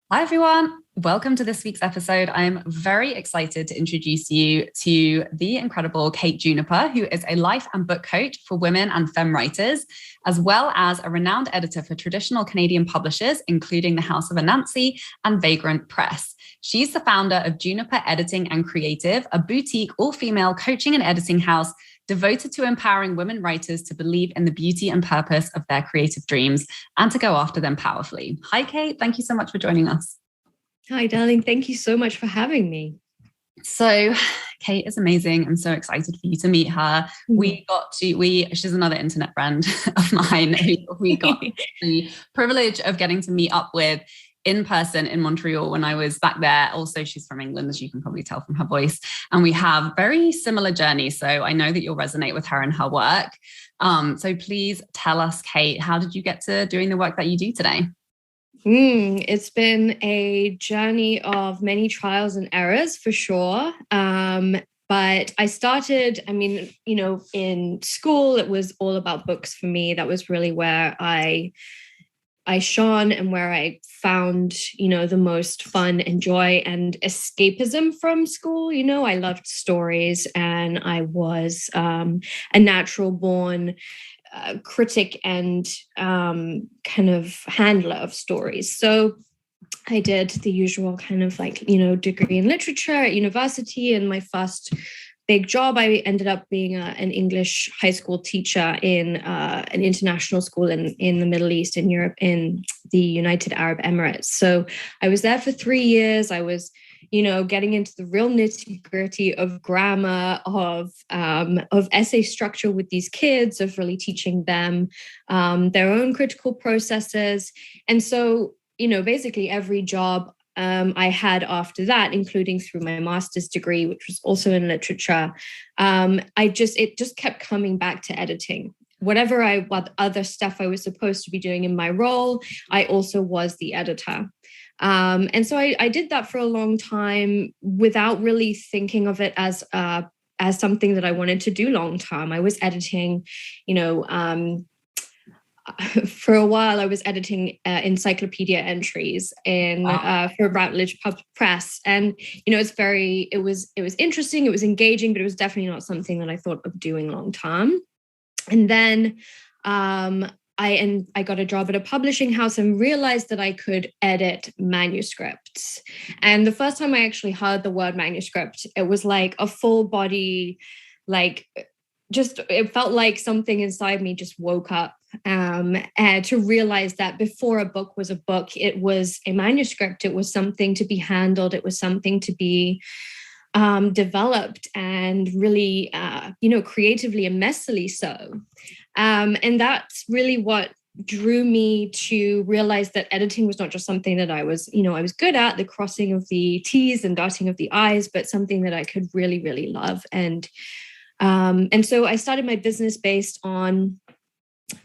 Hi, everyone. Welcome to this week's episode. I'm very excited to introduce you to the incredible Kate Juniper, who is a life and book coach for women and femme writers, as well as a renowned editor for traditional Canadian publishers, including the House of Anansi and Vagrant Press. She's the founder of Juniper Editing and Creative, a boutique all-female coaching and editing house devoted to empowering women writers to believe in the beauty and purpose of their creative dreams and to go after them powerfully. Hi, Kate. Thank you so much for joining us. Hi, darling. Thank you so much for having me. So Kate is amazing. I'm so excited for you to meet her. She's another internet friend of mine who we got the privilege of getting to meet up with in person in Montreal when I was back there. Also, she's from England, as you can probably tell from her voice. And we have very similar journeys. So I know that you'll resonate with her and her work. So please tell us, Kate, how did you get to doing the work that you do today? It's been a journey of many trials and errors for sure. But I started, in school, it was all about books for me. That was really where I shone and where I found, the most fun and joy and escapism from school. I loved stories, and I was a natural born critic and kind of handler of stories. So I did the usual kind of degree in literature at university, and my first big job, I ended up being an English high school teacher in an international school in the Middle East, in Europe, in the United Arab Emirates. So I was there for 3 years. I was getting into the real nitty-gritty of grammar, of essay structure with these kids, of really teaching them their own critical processes. And so, basically every job I had after that, including through my master's degree, which was also in literature, it just kept coming back to editing. What other stuff I was supposed to be doing in my role, I also was the editor. And so I did that for a long time without really thinking of it as something that I wanted to do long term. I was editing, for a while I was editing encyclopedia entries for Routledge Press, and it was interesting, it was engaging, but it was definitely not something that I thought of doing long term. And then I got a job at a publishing house and realized that I could edit manuscripts. And the first time I actually heard the word manuscript, it was like a full body, it felt like something inside me just woke up, and to realize that before a book was a book, it was a manuscript. It was something to be handled. It was something to be developed and really, creatively and messily so. And that's really what drew me to realize that editing was not just something that I was good at, the crossing of the T's and dotting of the I's, but something that I could really, really love. And so I started my business based on,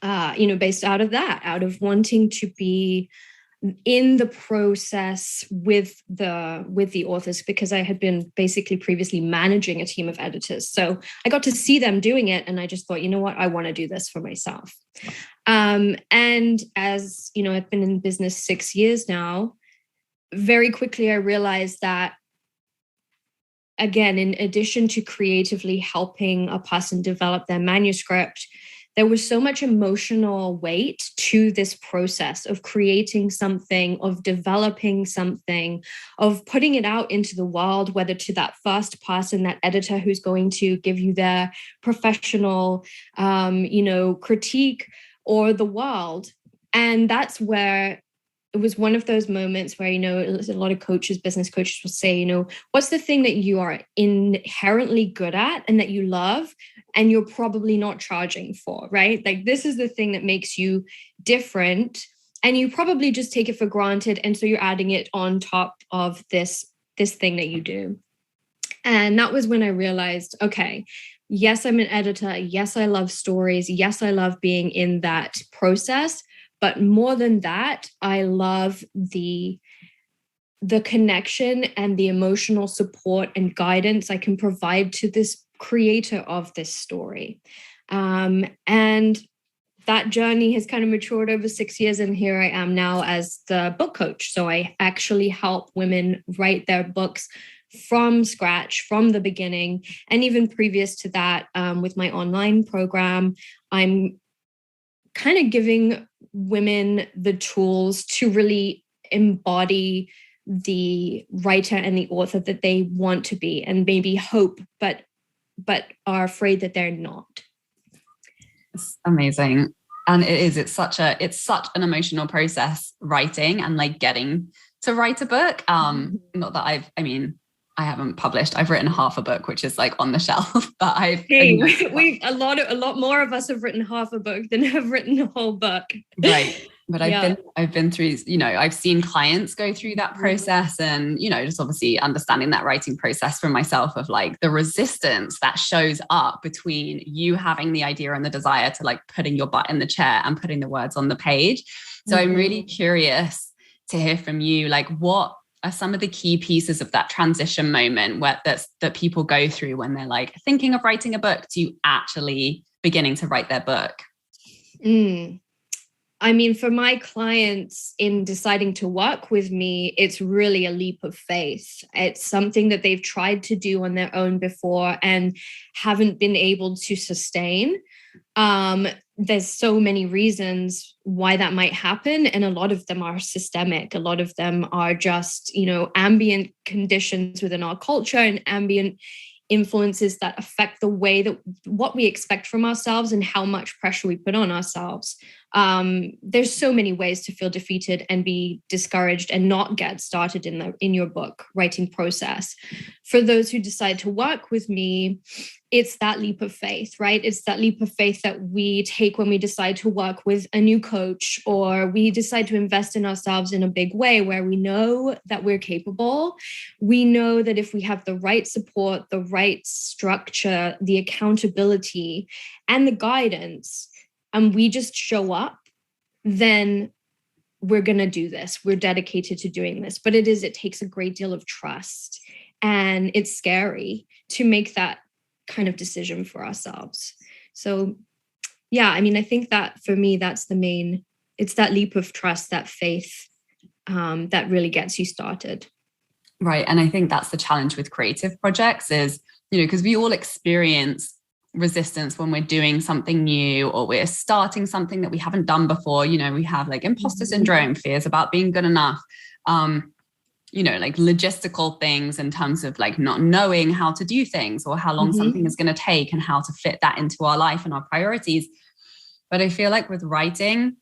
based out of that, out of wanting to be in the process with the authors, because I had been basically previously managing a team of editors. So I got to see them doing it, and I just thought, you know what, I want to do this for myself. And as I've been in business 6 years now, very quickly I realized that, again, in addition to creatively helping a person develop their manuscript, there was so much emotional weight to this process of creating something, of developing something, of putting it out into the world, whether to that first person, that editor who's going to give you their professional, critique, or the world. And that's where it was one of those moments where, a lot of coaches, business coaches will say, what's the thing that you are inherently good at and that you love and you're probably not charging for, right? Like, this is the thing that makes you different, and you probably just take it for granted. And so you're adding it on top of this thing that you do. And that was when I realized, okay, yes, I'm an editor. Yes, I love stories. Yes, I love being in that process. But more than that, I love the connection and the emotional support and guidance I can provide to this creator of this story. And that journey has kind of matured over 6 years. And here I am now as the book coach. So I actually help women write their books from scratch, from the beginning. And even previous to that, with my online program, I'm kind of giving women the tools to really embody the writer and the author that they want to be, and maybe hope, but are afraid that they're not. It's amazing. And it's such an emotional process, writing and like getting to write a book. Not that I haven't published. I've written half a book, which is like on the shelf, but a lot more of us have written half a book than have written a whole book. Right. But I've been through, I've seen clients go through that process, and, just obviously understanding that writing process for myself of like the resistance that shows up between you having the idea and the desire to like putting your butt in the chair and putting the words on the page. So I'm really curious to hear from you, like, what are some of the key pieces of that transition moment that people go through when they're like thinking of writing a book to actually beginning to write their book? I mean, for my clients in deciding to work with me, it's really a leap of faith. It's something that they've tried to do on their own before and haven't been able to sustain. There's so many reasons why that might happen. And a lot of them are systemic. A lot of them are just, ambient conditions within our culture and ambient influences that affect the way that what we expect from ourselves and how much pressure we put on ourselves. There's so many ways to feel defeated and be discouraged and not get started in your book writing process. For those who decide to work with me, it's that leap of faith, right? It's that leap of faith that we take when we decide to work with a new coach, or we decide to invest in ourselves in a big way where we know that we're capable. We know that if we have the right support, the right structure, the accountability, and the guidance, and we just show up, then we're going to do this. We're dedicated to doing this. But it takes a great deal of trust, and it's scary to make that kind of decision for ourselves. So yeah, I mean, I think that for me, it's that leap of trust, that faith, that really gets you started. Right. And I think that's the challenge with creative projects is, because we all experience resistance when we're doing something new, or we're starting something that we haven't done before. We have like imposter syndrome, fears about being good enough, like logistical things in terms of like not knowing how to do things or how long something is going to take and how to fit that into our life and our priorities. But I feel like with writing,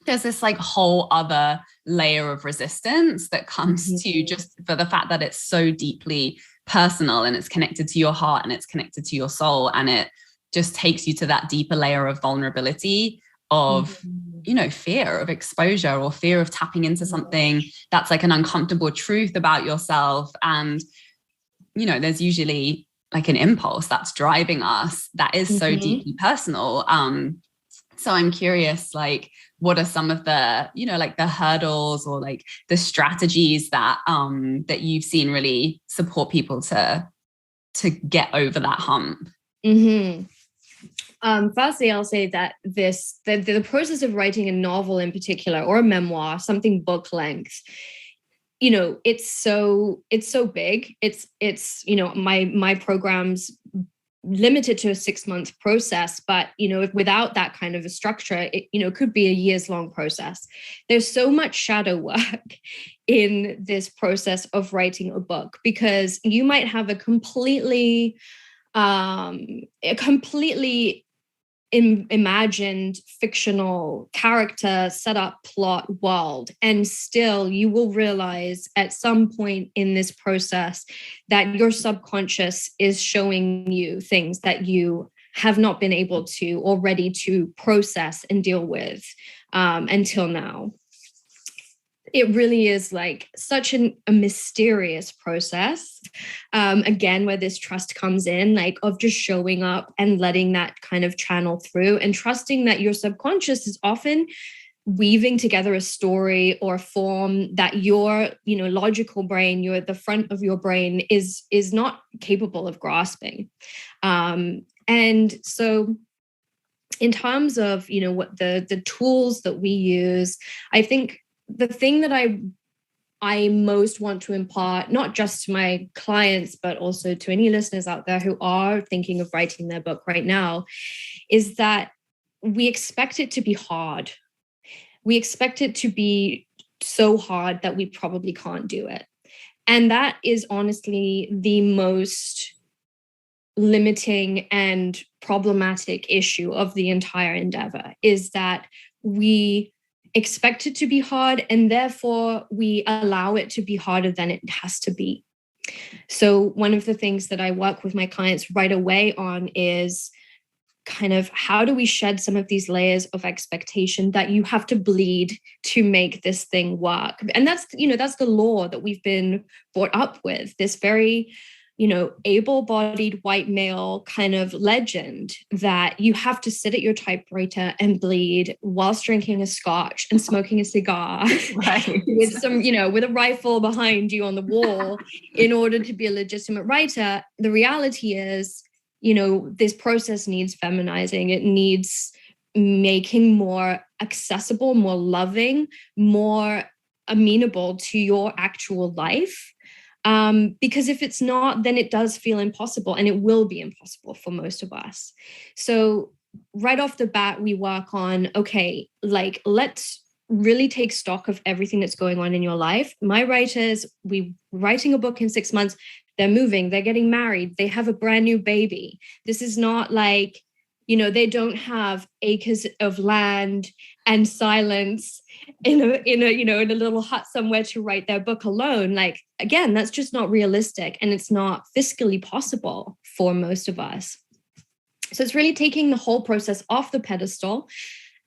there's this like whole other layer of resistance that comes to just for the fact that it's so deeply personal and it's connected to your heart and it's connected to your soul. And it just takes you to that deeper layer of vulnerability of, fear of exposure or fear of tapping into something that's like an uncomfortable truth about yourself. And, there's usually like an impulse that's driving us that is so deeply personal. So I'm curious, like, what are some of the, like the hurdles or like the strategies that that you've seen really support people to get over that hump? Firstly, I'll say that the process of writing a novel in particular, or a memoir, something book length, it's so big. It's my program's limited to a 6-month process, but if without that kind of a structure, it could be a years-long process. There's so much shadow work in this process of writing a book, because you might have a completely imagined fictional character set up plot world, and still you will realize at some point in this process that your subconscious is showing you things that you have not been able to or ready to process and deal with until now. It really is like such a mysterious process. Again, where this trust comes in, like of just showing up and letting that kind of channel through, and trusting that your subconscious is often weaving together a story or a form that your, logical brain, the front of your brain is not capable of grasping. And so in terms of, what the tools that we use, I think the thing that I most want to impart, not just to my clients, but also to any listeners out there who are thinking of writing their book right now, is that we expect it to be hard. We expect it to be so hard that we probably can't do it. And that is honestly the most limiting and problematic issue of the entire endeavor, is that we expect it to be hard, and therefore we allow it to be harder than it has to be. So one of the things that I work with my clients right away on is kind of, how do we shed some of these layers of expectation that you have to bleed to make this thing work? And that's the law that we've been brought up with, this very able-bodied white male kind of legend that you have to sit at your typewriter and bleed whilst drinking a scotch and smoking a cigar, right, with some, with a rifle behind you on the wall in order to be a legitimate writer. The reality is, this process needs feminizing. It needs making more accessible, more loving, more amenable to your actual life. Because if it's not, then it does feel impossible, and it will be impossible for most of us. So right off the bat, we work on, okay, like, let's really take stock of everything that's going on in your life. My writers, we're writing a book in 6 months. They're moving, they're getting married, they have a brand new baby. This is not like, they don't have acres of land and silence in a little hut somewhere to write their book alone. Like, again, that's just not realistic, and it's not fiscally possible for most of us. So it's really taking the whole process off the pedestal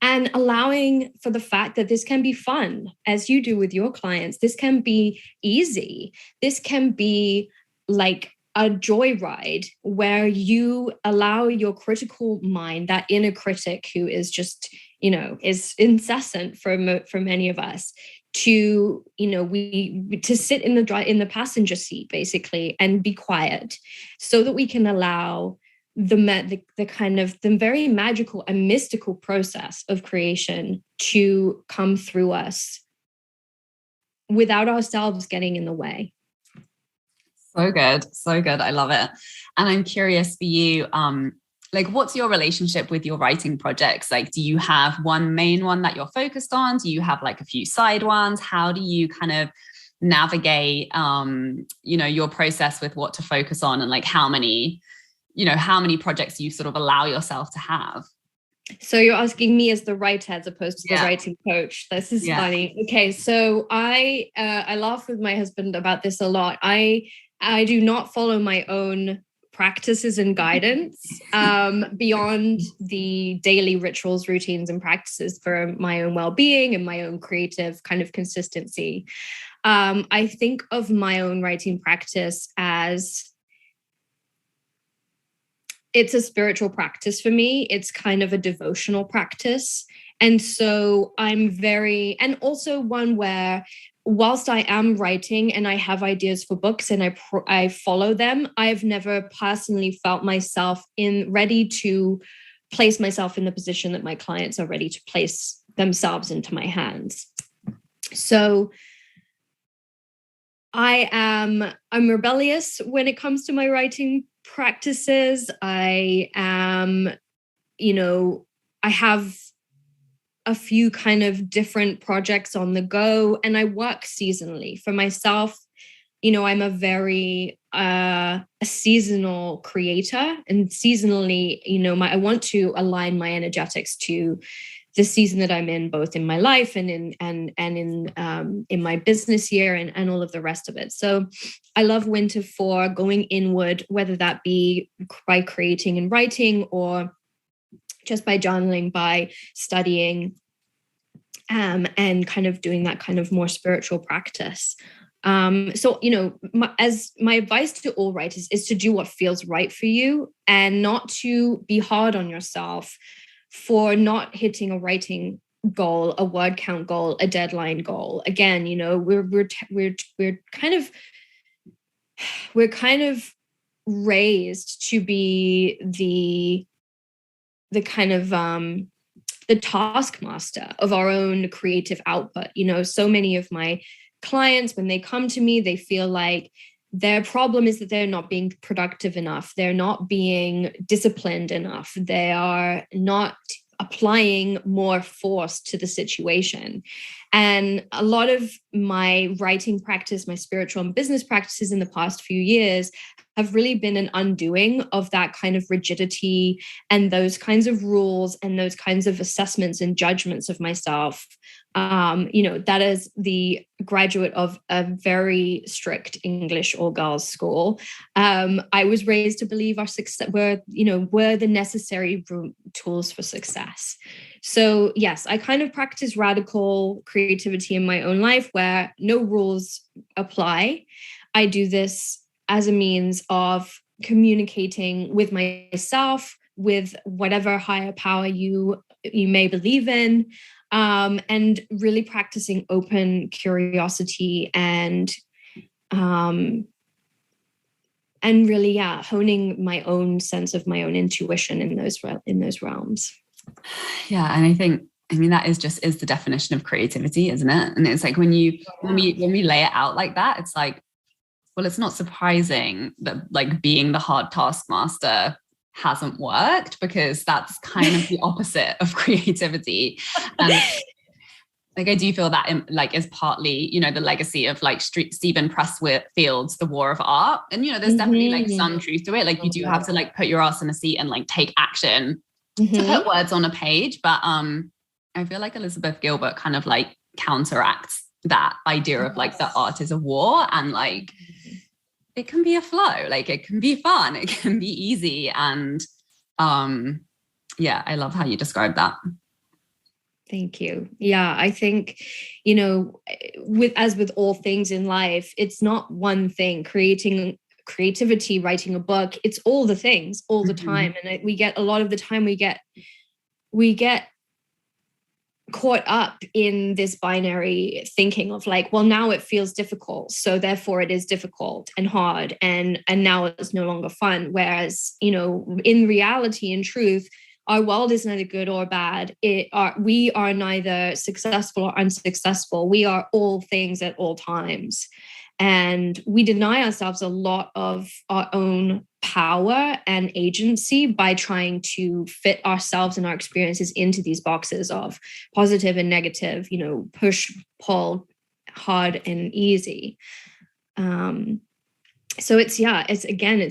and allowing for the fact that this can be fun, as you do with your clients. This can be easy. This can be like a joyride where you allow your critical mind, that inner critic who is just, is incessant for many of us, to, to sit in the passenger seat basically and be quiet, so that we can allow the kind of the very magical and mystical process of creation to come through us without ourselves getting in the way. So good. So good. I love it. And I'm curious for you, like, what's your relationship with your writing projects? Like, do you have one main one that you're focused on? Do you have like a few side ones? How do you kind of navigate, your process with what to focus on, and like how many projects you sort of allow yourself to have? So you're asking me as the writer as opposed to the writing coach. This is funny. Okay, so I laugh with my husband about this a lot. I do not follow my own practices and guidance beyond the daily rituals, routines, and practices for my own well-being and my own creative kind of consistency. I think of my own writing practice as, it's a spiritual practice for me. It's kind of a devotional practice. And so and also one where, whilst I am writing and I have ideas for books and I follow them, I've never personally felt myself ready to place myself in the position that my clients are ready to place themselves into my hands. So I'm rebellious when it comes to my writing practices. I am, I have a few kind of different projects on the go, and I work seasonally. For myself, I'm a very a seasonal creator, and seasonally, I want to align my energetics to the season that I'm in, both in my life and in my business year and all of the rest of it. So I love winter for going inward, whether that be by creating and writing, or just by journaling, by studying, and kind of doing that kind of more spiritual practice. So, my advice to all writers is to do what feels right for you, and not to be hard on yourself for not hitting a writing goal, a word count goal, a deadline goal. Again, we're kind of raised to be the kind of the taskmaster of our own creative output. You know, so many of my clients, when they come to me, they feel like their problem is that they're not being productive enough. They're not being disciplined enough. They are not applying more force to the situation. And a lot of my writing practice, my spiritual and business practices in the past few years have really been an undoing of that kind of rigidity and those kinds of rules and those kinds of assessments and judgments of myself. You know, that is the graduate of a very strict English all girls school. I was raised to believe our success were the necessary tools for success. So yes, I kind of practice radical creativity in my own life where no rules apply. I do this as a means of communicating with myself, with whatever higher power you may believe in, and really practicing open curiosity and really, honing my own sense of my own intuition in those realms. Yeah, and I mean that is the definition of creativity, isn't it? And it's like when we lay it out like that, it's like, well, it's not surprising that like being the hard taskmaster hasn't worked, because that's kind of the opposite of creativity. And like I do feel that like is partly, you know, the legacy of like Stephen Pressfield's The War of Art. And, you know, there's definitely like some truth to it. Like you do have to like put your ass in a seat and like take action to put words on a page. But I feel like Elizabeth Gilbert kind of like counteracts that idea of like the art is a war, and like it can be a flow, like it can be fun, it can be easy. And I love how you describe that. Thank you. Yeah, I think, you know, with all things in life, it's not one thing. Creativity, writing a book, it's all the things all the time. And we get a lot of the time we get caught up in this binary thinking of like, well, now it feels difficult, so therefore it is difficult and hard, and now it's no longer fun. Whereas, you know, in reality, in truth, our world is neither good or bad. We are neither successful or unsuccessful. We are all things at all times. And we deny ourselves a lot of our own power and agency by trying to fit ourselves and our experiences into these boxes of positive and negative, you know, push, pull, hard and easy. So it's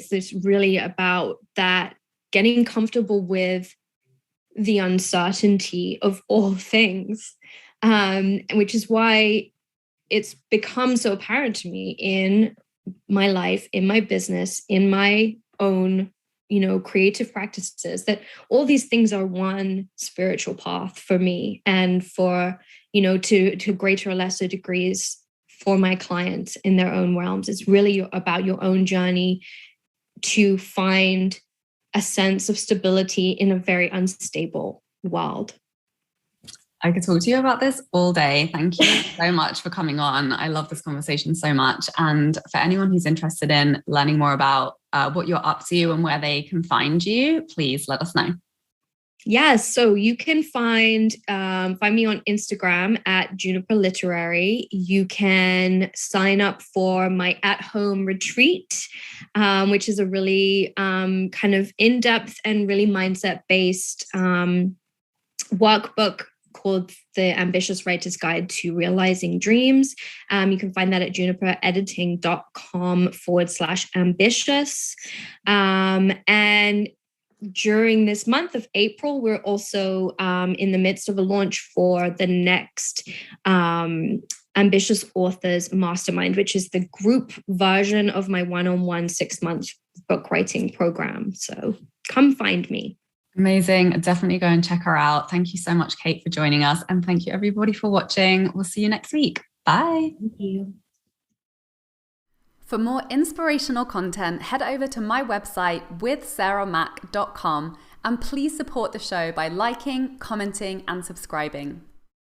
this really about that, getting comfortable with the uncertainty of all things, which is why it's become so apparent to me in my life, in my business, in my own, you know, creative practices, that all these things are one spiritual path for me, and for, you know, to greater or lesser degrees for my clients in their own realms. It's really about your own journey to find a sense of stability in a very unstable world. I could talk to you about this all day. Thank you so much for coming on. I love this conversation so much. And for anyone who's interested in learning more about what you're up to and where they can find you, please let us know. Yes, so you can find me on Instagram at Juniper Literary. You can sign up for my at-home retreat, which is a really kind of in-depth and really mindset-based workbook called The Ambitious Writer's Guide to Realizing Dreams. You can find that at juniperediting.com/ambitious. And during this month of April, we're also in the midst of a launch for the next Ambitious Authors Mastermind, which is the group version of my one-on-one 6-month book writing program. So come find me. Amazing. Definitely go and check her out. Thank you so much, Kate, for joining us. And thank you, everybody, for watching. We'll see you next week. Bye. Thank you. For more inspirational content, head over to my website withsarahmac.com, and please support the show by liking, commenting, and subscribing.